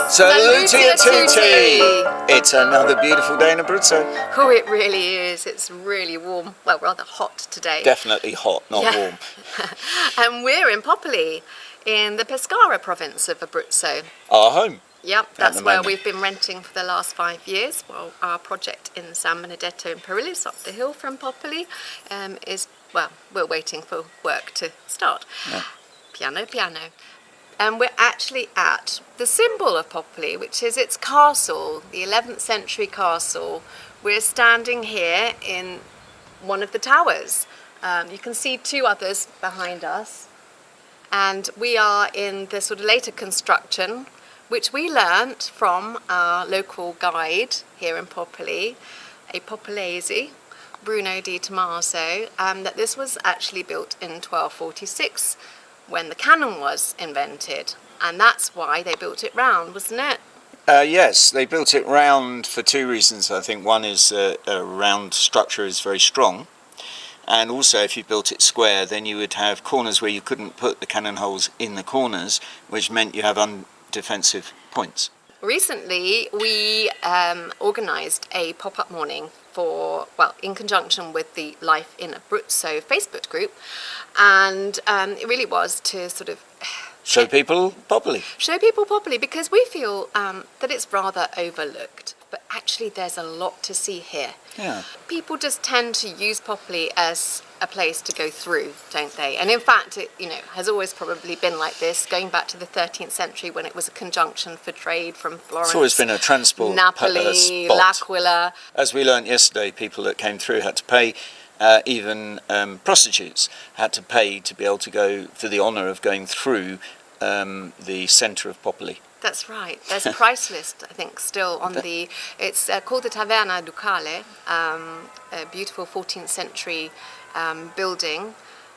Saluti a tutti! It's another beautiful day in Abruzzo. Oh, it really is. It's really warm. Well, rather hot today. Definitely hot, not warm. And we're in Popoli, in the Pescara province of Abruzzo. Our home. Yep, that's where we've been renting for the last 5 years. Well, our project in San Benedetto in Perillis, up the hill from Popoli, we're waiting for work to start. Yeah. Piano, piano. And we're actually at the symbol of Popoli, which is its castle, the 11th century castle. We're standing here in one of the towers. You can see two others behind us. And we are in the sort of later construction, which we learnt from our local guide here in Popoli, a Popolese, Bruno Di Tommaso, that this was actually built in 1246 when the cannon was invented. And that's why they built it round, wasn't it? Yes, they built it round for two reasons. I think one is a round structure is very strong. And also, if you built it square, then you would have corners where you couldn't put the cannon holes in the corners, which meant you have undefensive points. Recently, we organised a pop-up morning in conjunction with the Life in Abruzzo Facebook group, and it really was to sort of show people Popoli. Show people Popoli, because we feel that it's rather overlooked. But actually there's a lot to see here. Yeah. People just tend to use Popoli as a place to go through, don't they? And in fact, it has always probably been like this, going back to the 13th century when it was a conjunction for trade from Florence. It's always been a transport Napoli, spot. L'Aquila. As we learnt yesterday, people that came through had to pay, even prostitutes had to pay to be able to go for the honour of going through the centre of Popoli. That's right. There's a price list, I think, still on the... It's called the Taverna Ducale, a beautiful 14th century building,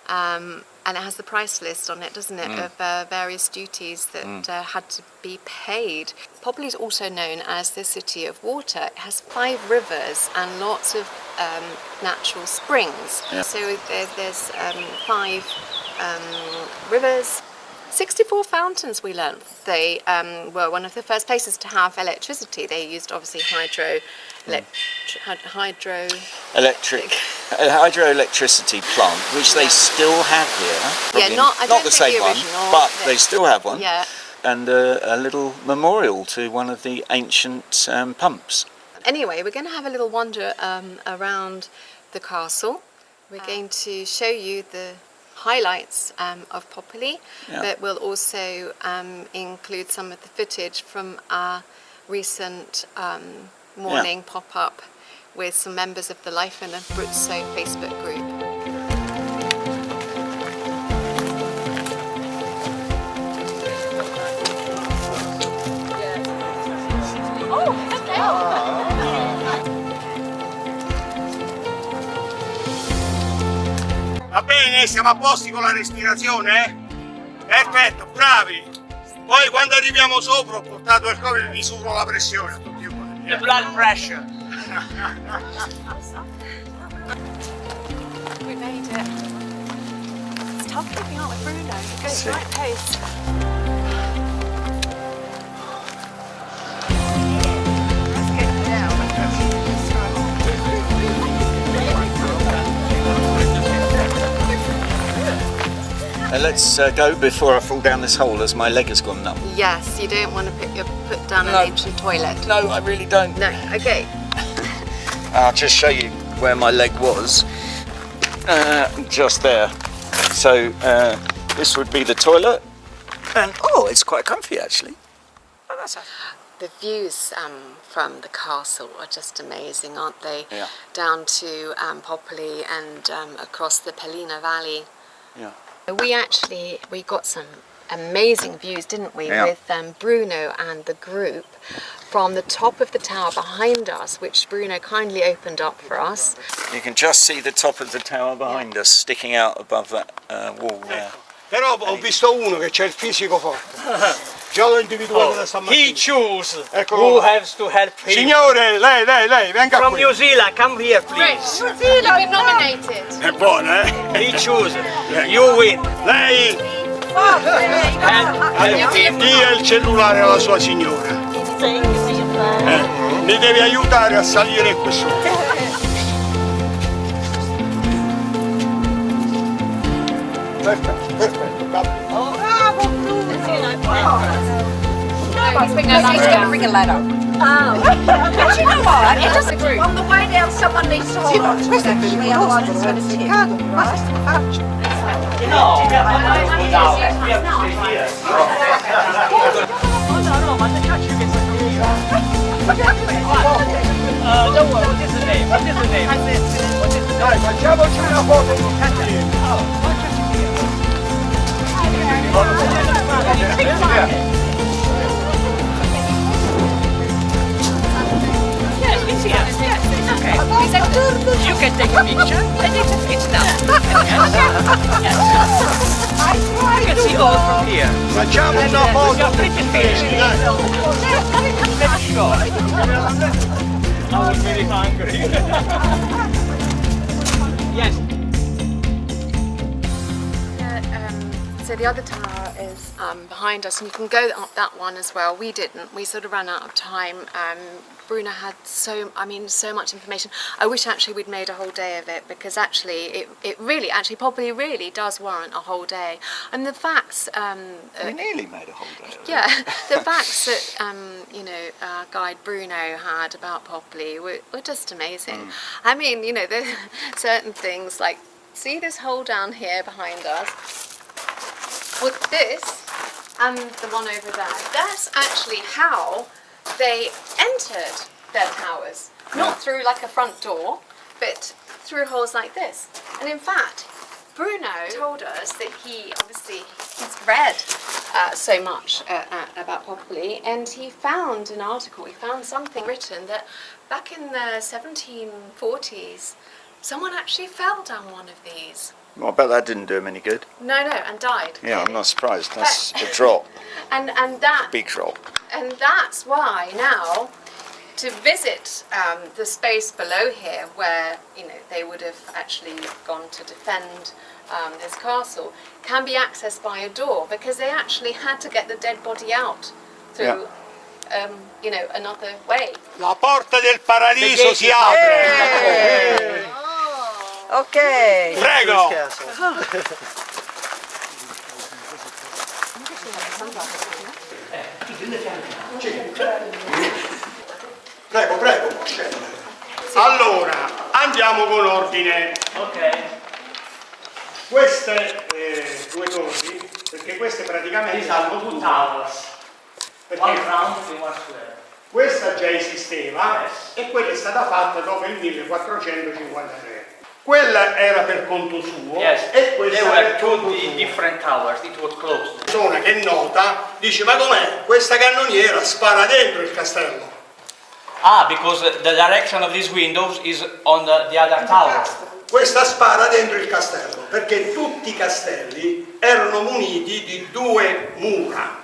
and it has the price list on it, doesn't it, of various duties that had to be paid. Popoli is also known as the City of Water. It has 5 rivers and lots of natural springs. Yeah. So there's 5 rivers. 64 fountains, we learnt. They were one of the first places to have electricity. They used obviously hydroelectricity plant, which they still have here. Probably not the same one, but they still have one. Yeah. And a little memorial to one of the ancient pumps. Anyway, we're going to have a little wander around the castle. We're going to show you the highlights of Popoli, but we'll also include some of the footage from our recent morning pop-up with some members of the Life in Abruzzo Facebook group. Va bene, siamo a posto con la respirazione? Perfetto, bravi! Poi quando arriviamo sopra ho portato il cover e misuro la pressione a tutti quanti. The blood pressure. We made it. It's tough keeping up with Bruno. He goes right pace. And let's go before I fall down this hole, as my leg has gone numb. Yes, you don't want to put your foot down an ancient toilet. No, I really don't. No, okay. I'll just show you where my leg was. Just there. So this would be the toilet. And it's quite comfy actually. Oh, that's the views from the castle are just amazing, aren't they? Yeah. Down to Popoli and across the Pellina Valley. Yeah. We got some amazing views, didn't we, with Bruno and the group from the top of the tower behind us, which Bruno kindly opened up for us. You can just see the top of the tower behind us sticking out above that wall there. Però ho visto uno che c'ha il fisico forte. Già l'ho individuato da stamattina. He choose who has to help him. Signore, lei, venga From qui. New Zealand, come here please. New Zealand, you've been nominated. È buona, eh? He choose. You win. Lei Help him. dia il cellulare alla sua signora. Mi devi aiutare a salire qui su. Perfetto, perfetto. Bring a ladder. Oh. But you know what? It doesn't. On the way down, someone needs to hold on to it, actually, otherwise it's going to tip. No, we have to stay here. Don't worry, what is the name? What is the name? Dai, facciamoci una foto tutti Yes, it's here. Yes, it's okay. You can take a picture and it's done. Yes. You can see all from here. Facciamo una foto. You're pretty finished. Let's go. I was very hungry. Yes. So the other tower is behind us, and you can go up that one as well. We didn't. We sort of ran out of time. Bruno had so much information. I wish actually we'd made a whole day of it, because actually it really, probably really does warrant a whole day. And the facts. We nearly made a whole day of it. Yeah, the facts that our guide Bruno had about Popoli were just amazing. I mean, there's certain things like, see this hole down here behind us. With this and the one over there, that's actually how they entered their towers. Not through like a front door, but through holes like this. And in fact, Bruno told us that he's read so much about Popoli, and he found an article, he found something written that back in the 1740s, someone actually fell down one of these. Well, I bet that didn't do him any good. No, and died. Yeah, I'm not surprised. That's a drop. And that Big drop. And that's why now, to visit the space below here, where they would have actually gone to defend this castle, can be accessed by a door, because they actually had to get the dead body out through, another way. La porta del paradiso si apre. Okay. Prego. Prego, prego. Allora, andiamo con ordine. Ok. Queste due torri, perché queste praticamente These are two towers. One perché round and one square. questa già esisteva e quella è stata fatta dopo il 1453. Quella era per conto suo Yes, e they questa were per two conto suo. different towers. It was closed. Una persona che nota dice: ma com'è? Questa cannoniera spara dentro il castello. Ah, because the direction of these windows is on the other tower. Questa spara dentro il castello perché tutti i castelli erano muniti di due mura.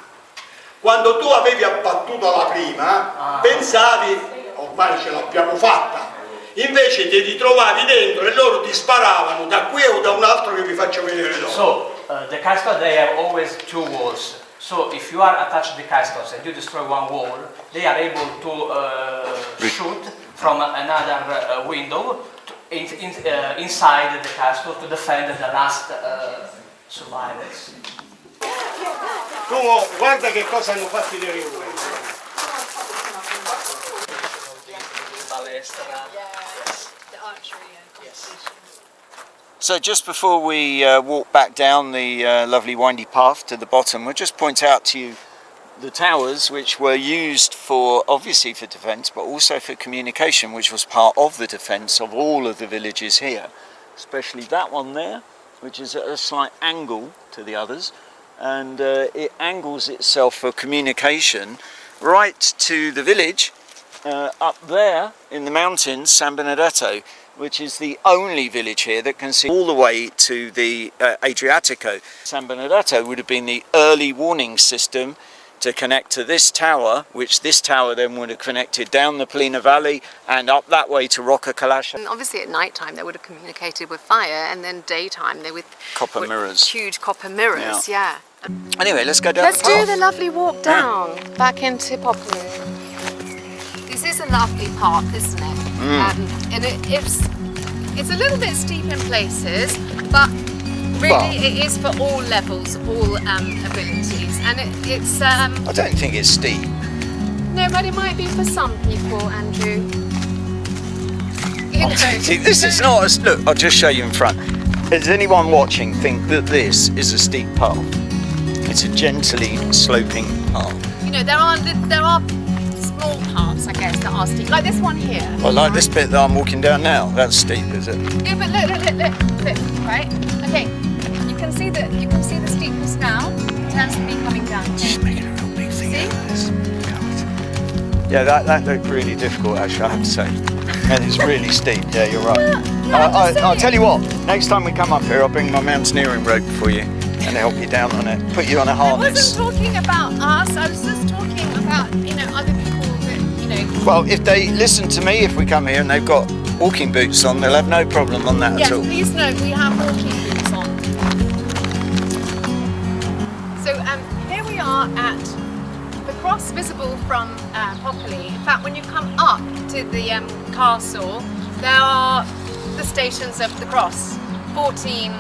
Quando tu avevi abbattuto la prima, pensavi ormai ce l'abbiamo fatta. Invece ti ritrovavi dentro e loro ti sparavano da qui o da un altro che vi faccio vedere dopo. So the castle, they have always two walls. So if you are attached to the castles and you destroy one wall, they are able to shoot from another window inside the castle to defend the last survivors. Tu guarda che cosa hanno fatto i Teriuoi. So just before we walk back down the lovely windy path to the bottom, we'll just point out to you the towers, which were used obviously for defence, but also for communication, which was part of the defence of all of the villages here, especially that one there, which is at a slight angle to the others, and it angles itself for communication right to the village up there in the mountains, San Benedetto, which is the only village here that can see all the way to the Adriatico. San Benedetto would have been the early warning system to connect to this tower, which this tower then would have connected down the Polina Valley and up that way to Rocca Calascia. And obviously at night time they would have communicated with fire, and then daytime they with Copper mirrors. Huge copper mirrors, yeah. Anyway, let's go down Let's the path. do the lovely walk down back into Popoli. lovely path, isn't it? And it's a little bit steep in places, but really it is for all levels, all abilities, and it's. I don't think it's steep. No, but it might be for some people, Andrew. You know, See, this is not a... Look, I'll just show you in front. Does anyone watching think that this is a steep path? It's a gently sloping path. you know, there are small paths, I guess, that are steep, like this one here. Well, like this bit that I'm walking down now, that's steep, is it? Yeah, but look, right? Okay, you can see the steepness now in terms of me coming down. She's making a real big thing See? out of this. God. Yeah, that looked really difficult, actually, I have to say. And it's really steep. Yeah, you're right. I'll tell you what. Next time we come up here, I'll bring my mountaineering rope for you and help you down on it. Put you on a I harness. wasn't talking about us. I was just talking about, you know, other people that, you know. Well, if they listen to me, if we come here and they've got walking boots on, they'll have no problem on that Yes, at all. please note we have walking boots on. So here we are at the cross visible from Popoli. In fact, when you come up to the castle, there are the stations of the cross. 14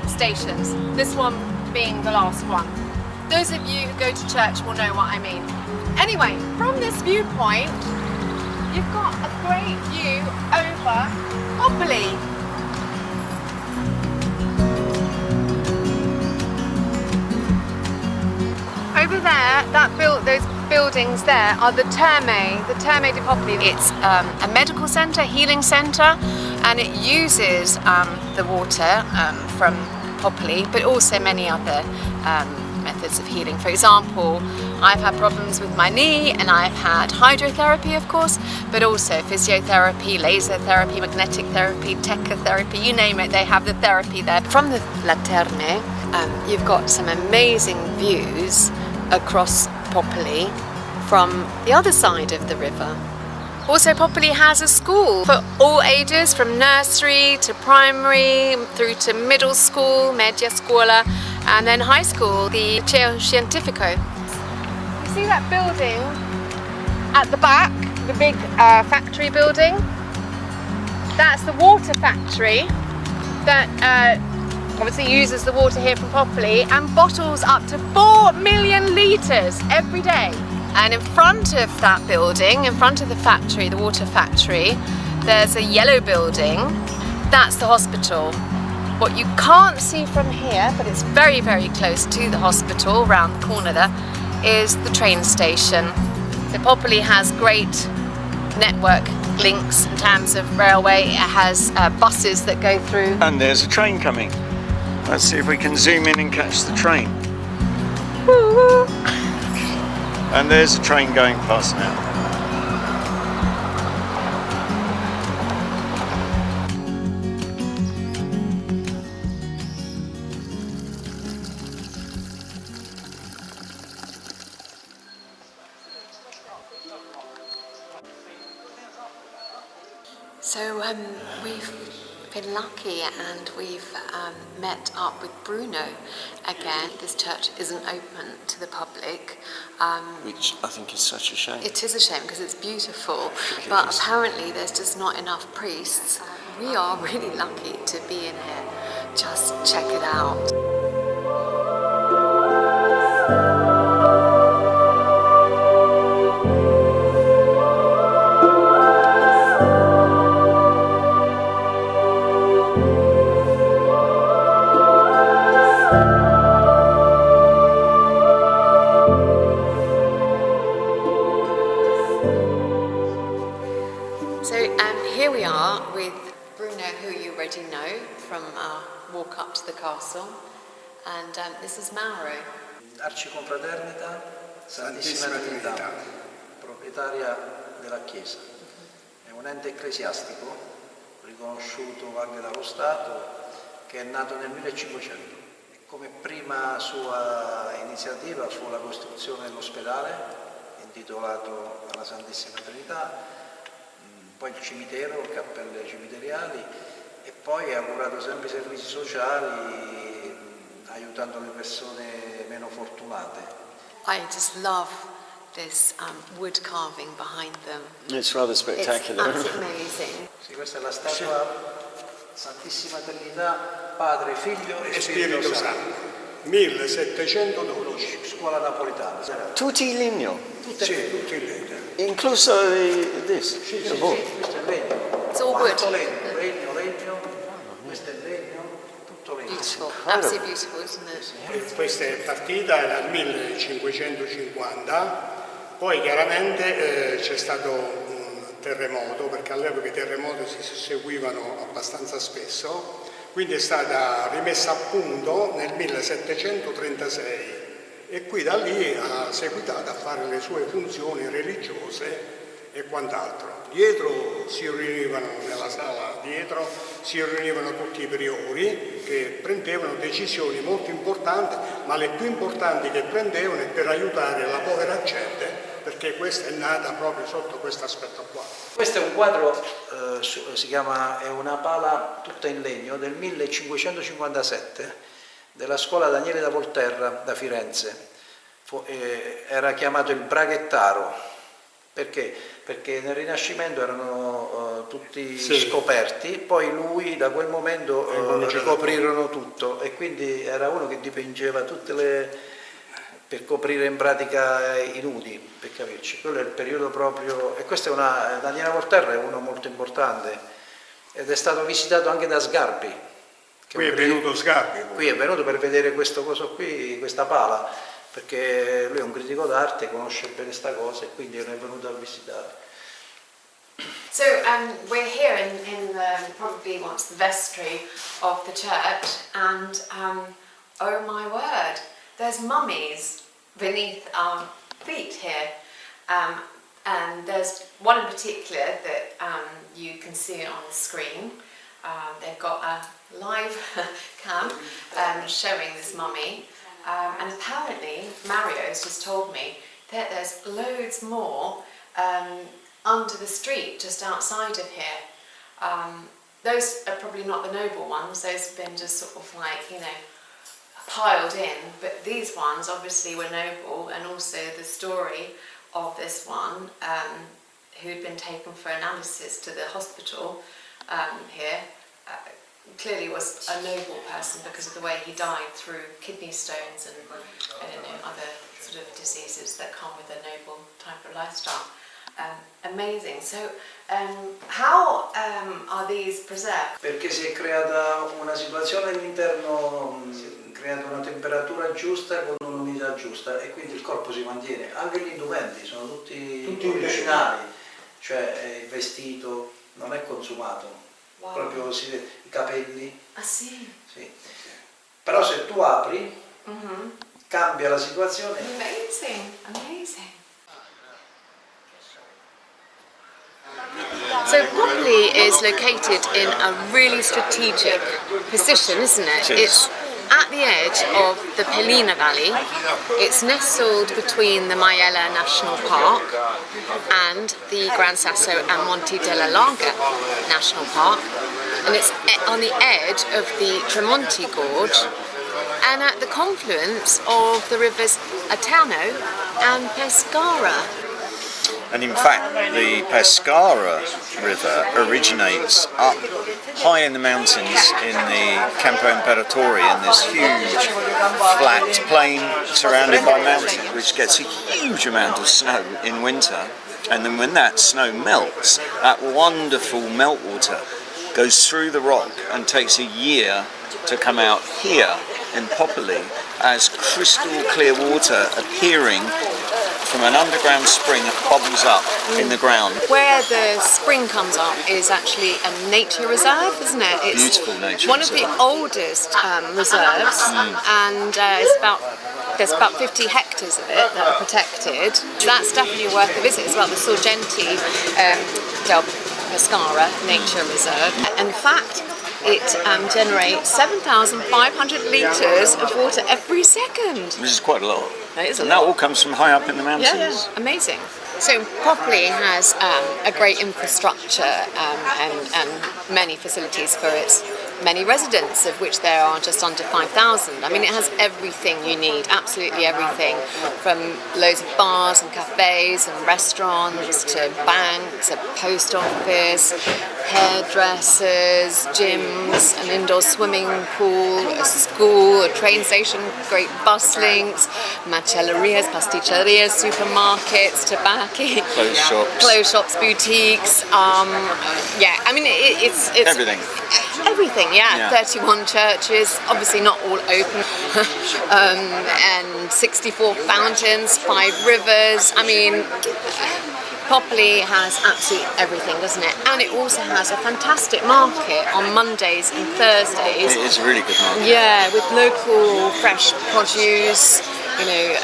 stations, this one being the last one. Those of you who go to church will know what I mean. Anyway, from this viewpoint, you've got a great view over Popoli. Over there, those buildings there are the Terme di Popoli. It's a medical centre, healing centre, and it uses the water from Popoli, but also many other methods of healing. For example, I've had problems with my knee, and I've had hydrotherapy, of course, but also physiotherapy, laser therapy, magnetic therapy, techotherapy, you name it, they have the therapy there. From the La Terme, you've got some amazing views across Popoli from the other side of the river. Also, Popoli has a school for all ages, from nursery to primary, through to middle school, media scuola, and then high school, the Liceo Scientifico. You see that building at the back, the big factory building? That's the water factory that obviously uses the water here from Popoli and bottles up to 4 million litres every day. And in front of that building, in front of the factory, the water factory, there's a yellow building. That's the hospital. What you can't see from here, but it's very, very close to the hospital, round the corner there, is the train station. So Popoli has great network links in terms of railway. It has buses that go through. And there's a train coming. Let's see if we can zoom in and catch the train. Woo-woo. And there's a train going past now. So we've been lucky and we've met up with Bruno again. This church isn't open to the public. Which I think is such a shame. It is a shame because it's beautiful, but apparently there's just not enough priests. We are really lucky to be in here. Just check it out. Here we are with Bruno, who you already know from our walk up to the castle, and this is Mauro. Arciconfraternita Santissima Trinità, proprietaria della Chiesa. È un ente ecclesiastico riconosciuto anche dallo Stato, che è nato nel 1500. Come prima sua iniziativa fu la costruzione dell'ospedale intitolato alla Santissima Trinità, poi il cimitero, cappelle cimiteriali, e poi ha curato sempre i servizi sociali aiutando le persone meno fortunate. I just love this wood carving behind them. It's rather spectacular. It's absolutely amazing. Sì, questa è la statua Santissima Trinità, Padre, Figlio e Spirito Spirito Santo. Santo, 1712. Scuola napoletana. Tutti in legno, Sì, tutti in legno. incluso this. the board. Questo è legno. It's all wood. Tutto legno, legno, questo è legno, tutto legno. Beautiful. Absolutely beautiful, isn't it? Questa è partita nel 1550, poi chiaramente c'è stato un terremoto, perché all'epoca i terremoti si susseguivano abbastanza spesso, quindi è stata rimessa a punto nel 1736 e qui da lì ha seguitato a fare le sue funzioni religiose e quant'altro. Dietro si riunivano, nella sala dietro, si riunivano tutti i priori che prendevano decisioni molto importanti, ma le più importanti che prendevano è per aiutare la povera gente, perché questa è nata proprio sotto questo aspetto qua. Questo è un quadro, si chiama, è una pala tutta in legno del 1557 della scuola Daniele da Volterra da Firenze. Era chiamato il Braghettaro. Perché? Perché nel Rinascimento erano tutti scoperti, poi lui da quel momento ricoprirono tutto e quindi era uno che dipingeva tutte le... per coprire in pratica i nudi, per capirci. Quello è il periodo proprio... E questa è una... Daniele Volterra è uno molto importante ed è stato visitato anche da Sgarbi. Qui è venuto Sgarbi. Qui è venuto per vedere questo coso qui, questa pala, perché lui è un critico d'arte, conosce bene sta cosa e quindi è venuto a visitare. So we're here in probably what's the vestry of the church, and oh my word, there's mummies beneath our feet here, and there's one in particular that you can see on the screen. They've got a live cam showing this mummy, and apparently Mario's just told me that there's loads more under the street just outside of here. Those are probably not the noble ones, those have been just sort of like, you know, piled in, but these ones obviously were noble, and also the story of this one who'd been taken for analysis to the hospital here clearly was a noble person because of the way he died through kidney stones and I don't know, other sort of diseases that come with a noble type of lifestyle. Amazing. So how are these preserved? Perché si è creata una situazione all'interno, creata una temperatura giusta con un'umidità giusta e quindi il corpo si mantiene. Anche gli indumenti sono tutti originali, cioè il vestito non è consumato. Wow. Proprio i capelli. Ah sì? Sì. Però se tu apri, cambia la situazione. Amazing, amazing. So Popoli is located in a really strategic position, isn't it? It's at the edge of the Pelina Valley. It's nestled between the Maiella National Park and the Gran Sasso and Monte della Larga National Park, and it's on the edge of the Tremonti Gorge and at the confluence of the rivers Atano and Pescara. And in fact, the Pescara River originates up high in the mountains in the Campo Imperatore, in this huge flat plain surrounded by mountains, which gets a huge amount of snow in winter. And then when that snow melts, that wonderful meltwater goes through the rock and takes a year to come out here in Popoli as crystal clear water appearing from an underground spring that bubbles up in the ground. Where the spring comes up is actually a nature reserve, isn't it? It's Beautiful nature one of reserve. the oldest reserves, and there's about 50 hectares of it that are protected. That's definitely worth a visit as well, the Sorgenti del Pescara Nature Reserve. In fact, it generates 7,500 litres of water every second. Which is quite a lot. That is a And lot. that all comes from high up in the mountains. Yeah, amazing. So Popoli has a great infrastructure and many facilities for its many residents, of which there are just under 5,000. I mean, it has everything you need, absolutely everything, from loads of bars and cafes and restaurants to banks, a post office, hairdressers, gyms, an indoor swimming pool, a school, a train station, great bus links, macellerias, pasticerias, supermarkets, tobacco, clothes shops, boutiques. Yeah, I mean it's Everything. Everything, yeah. 31 churches, obviously not all open, and 64 fountains, 5 rivers. I mean, Popoli has absolutely everything, doesn't it? And it also has a fantastic market on Mondays and Thursdays. It is a really good market. Yeah, with local fresh produce, you know,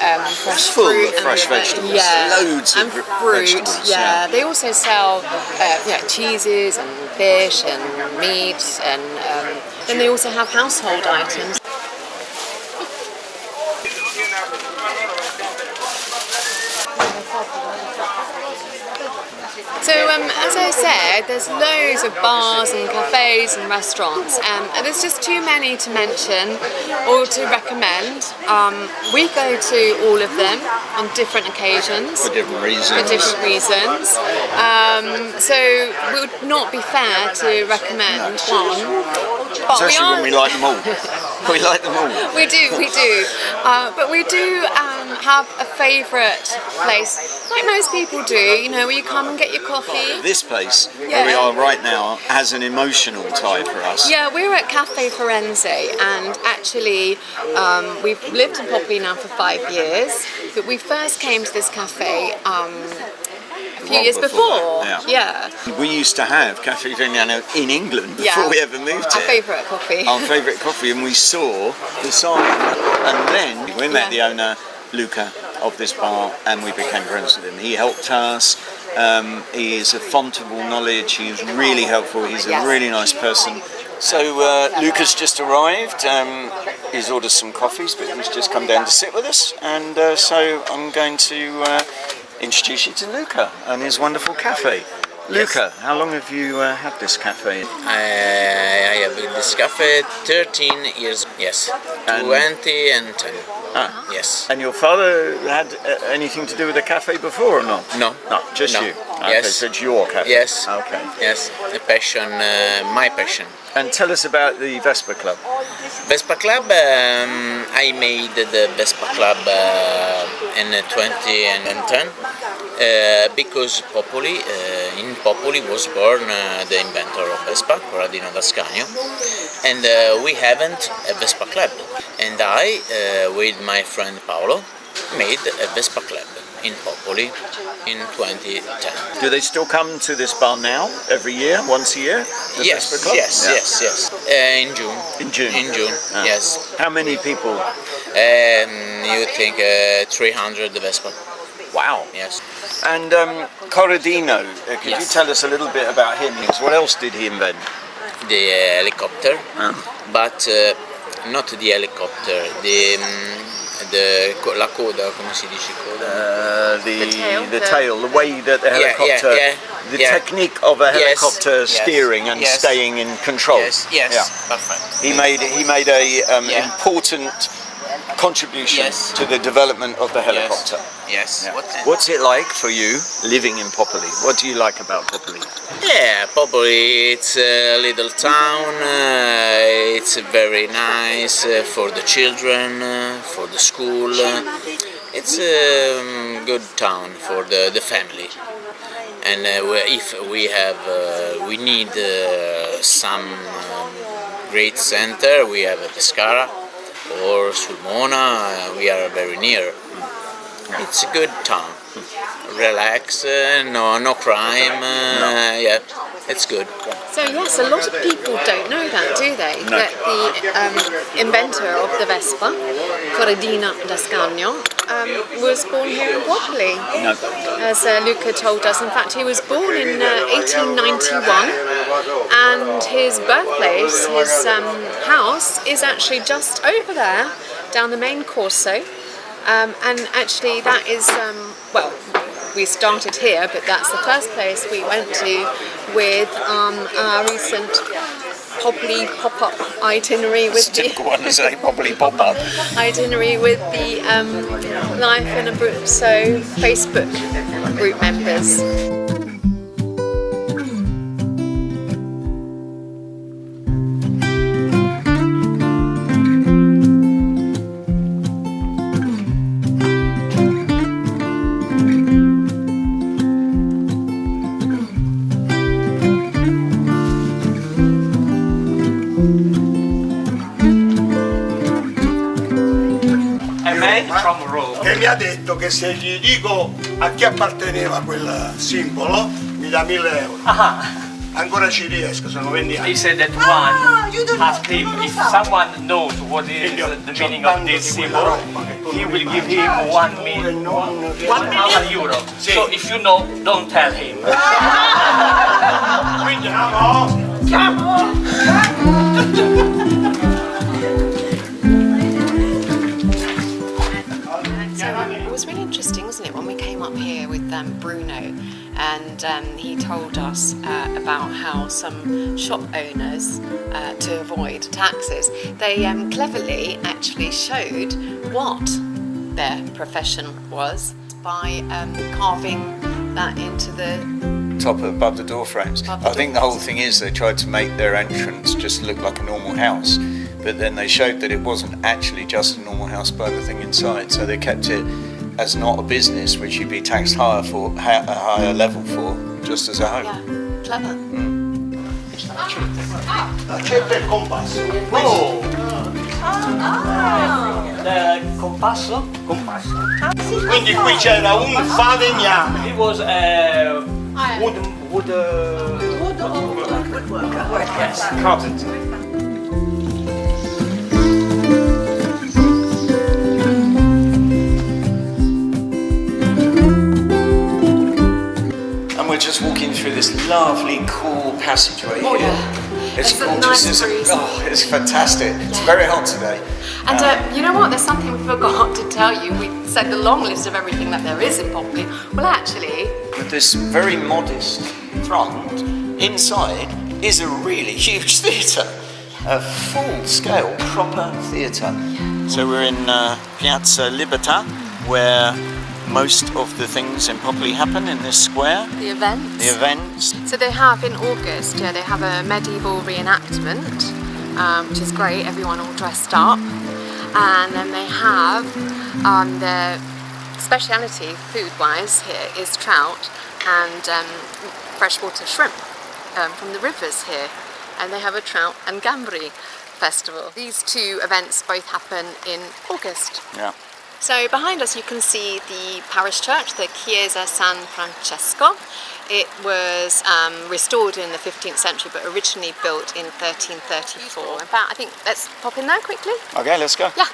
fresh Full fruit of fresh vegetables. Yeah, Loads and of fruit. vegetables. Yeah, they also sell cheeses and fish and meat, and then they also have household items. So, as I said, there's loads of bars and cafes and restaurants, and there's just too many to mention or to recommend. We go to all of them on different occasions. For different reasons. For different reasons. So, it would not be fair to recommend one. But Especially when we like them all. We like them all. We do. But we do have a favourite place, like most people do, you know, where you come and get your coffee. This place, where we are right now, has an emotional tie for us. Yeah, we're at Cafe Firenze, and actually we've lived in Popoli now for 5 years, but we first came to this cafe a few years before. Yeah. We used to have Cafe Vignano in England before we ever moved Our here. favourite coffee. Our favourite coffee, and we saw the sign. And then we met the owner, Luca, of this bar, and we became friends with him. He helped us. He is a font of all knowledge. He is really helpful. He's a really nice person. So Luca's just arrived. He's ordered some coffees, but he's just come down to sit with us. And so I'm going to introduce you to Luca and his wonderful cafe. Luca, how long have you had this cafe? I have this cafe 13 years, yes. And 20 and 10. Ah. Yes. And your father had anything to do with the cafe before or not? No. No, just No. you. Okay, Yes. so it's your cafe. Yes. Okay. Yes, a passion, my passion. And tell us about the Vespa Club. Vespa Club, I made the Vespa Club in 2010 because Popoli, in Popoli was born the inventor of Vespa, Corradino d'Ascanio, and we haven't a Vespa Club. And I, with my friend Paolo, made a Vespa Club in Popoli in 2010. Do they still come to this bar now, every year, once a year? The Yes, Vespa Club? yes, Yeah. yes. In June. In June? In June, Ah. yes. How many people? You think 300 Vespa? Wow. Yes. And Corradino, could you Yes. tell us a little bit about him? What else did he invent? The helicopter, but not the helicopter. La coda, come si dice coda? The tail, the way that the helicopter, the technique of a helicopter steering and staying in control. Yes, perfect. He made a important contribution to the development of the helicopter. Yes. Yeah. What's it like for you living in Popoli? What do you like about Popoli? Yeah, Popoli, it's a little town, it's very nice for the children, for the school. It's a good town for the family. And if we need some great center, we have Pescara or Sulmona, we are very near. It's a good town. Relax, no crime. Yeah, it's good. So yes, a lot of people don't know that, do they? No. That the inventor of the Vespa, Corradino d'Ascanio, was born here in Popoli. No. As Luca told us. In fact, he was born in 1891, and his birthplace, his house, is actually just over there, down the main Corso. And actually that is, well, we started here, but that's the first place we went to with our recent Popoli pop-up itinerary with the Typical one to say, probably pop up. itinerary with the Life in Abruzzo Facebook group members. A man from Rome. Che mi ha detto che se gli dico a chi apparteneva quel simbolo mi dà 1.000 euro. Ancora ci riesco, sono 20 anni. He said that one asked him if someone knows what is the meaning of this symbol, he will give him 1,000,000 euro. So if you know, don't tell him. Quindi no. It was really interesting, wasn't it, when we came up here with Bruno, and he told us about how some shop owners, to avoid taxes, they cleverly actually showed what their profession was by carving that into the Top above the door frames. Above the I think the whole thing is they tried to make their entrance just look like a normal house, but then they showed that it wasn't actually just a normal house by the thing inside, so they kept it as not a business which you'd be taxed higher for, a higher level for, just as a home. yeah, clever. Accetta il compasso. Oh! The compasso? Compasso. Quindi qui c'era un falegname. He was a woodworker. Yes, carpenter. And we're just walking through this lovely, cool passageway here. yeah. It's It's a gorgeous. nice breeze. It's fantastic. It's very hot today. And you know what? There's something we forgot to tell you. We said the long list of everything that there is in Popoli. Well, actually, With this very modest front, inside is a really huge theatre. A full-scale, proper theatre. So we're in Piazza Libertà, where most of the things in Popoli happen in this square. the events. The events. So they have in August, they have a medieval reenactment, which is great, everyone all dressed up. And then they have their speciality food-wise here is trout and freshwater shrimp from the rivers here. And they have a trout and gambri festival. These two events both happen in August. Yeah. So behind us you can see the parish church, the Chiesa San Francesco. It was restored in the 15th century but originally built in 1334. In fact, I think let's pop in there quickly. Okay, let's go. Yeah.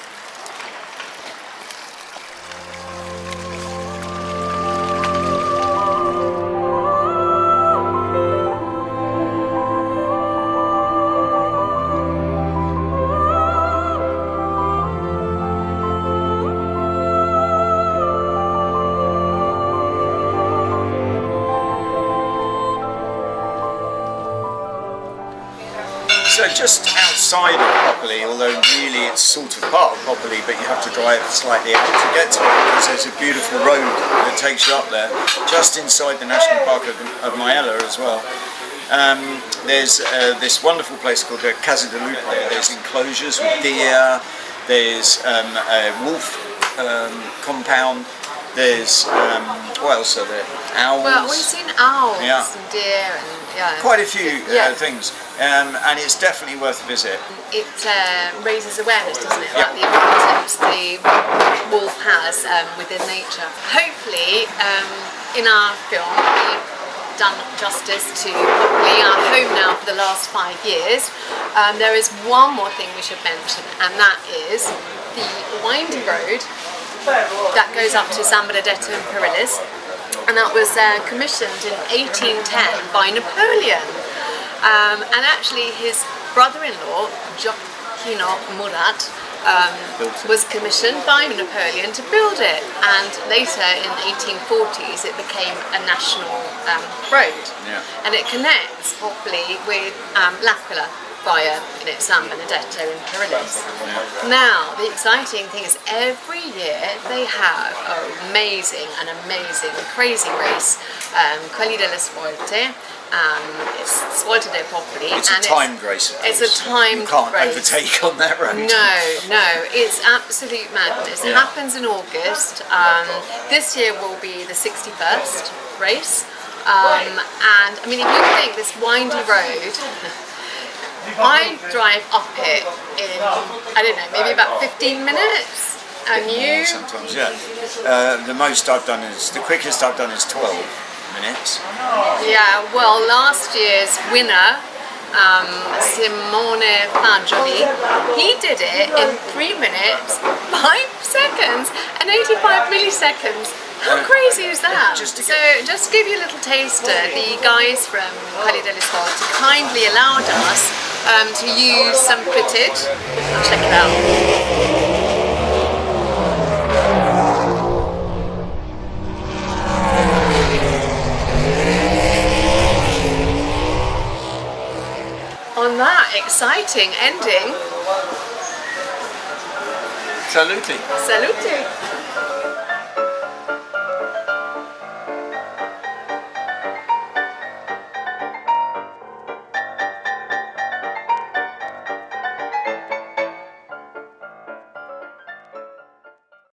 So just outside of Popoli, although really it's sort of part of Popoli, but you have to drive slightly out to get to it because there's a beautiful road that takes you up there, just inside the National Park of Maiella as well. There's this wonderful place called the Casa de Lupo. There's enclosures with deer, there's a wolf compound, there's, what else are there? Owls. Well, we've seen owls Yeah. and deer and Quite a few Yeah. things, and it's definitely worth a visit. It raises awareness, doesn't it, Yeah. about the importance the wolf has within nature. Hopefully, in our film, we've done justice to Popoli, our home now for the last 5 years. There is one more thing we should mention, and that is the winding road that goes up to San Benedetto and Perillis. And that was commissioned in 1810 by Napoleon. And actually his brother-in-law, Gioacchino Murat, was commissioned by Napoleon to build it. And later in the 1840s it became a national road. Yeah. And it connects Popoli with L'Aquila. via San Benedetto in Perillis. Now, the exciting thing is every year they have an amazing, crazy race, Quelli delle Svolte. It's Svolte dei Popoli. It's a timed race. It's a timed You can't race. overtake on that road. No, it's absolute madness. It happens in August. This year will be the 61st race. And I mean, if you think this windy road, I drive up it in, I don't know, maybe about 15 minutes. And you? Sometimes, yeah. The quickest I've done is 12 minutes. Yeah, well, last year's winner, Simone Fagioli, he did it in 3 minutes, 5 seconds, and 85 milliseconds. How crazy is that? Just to So, just to give you a little taster, the guys from Quelli delle Svolte kindly allowed us to use some footage. Check it out. On that exciting ending, Salute. salute!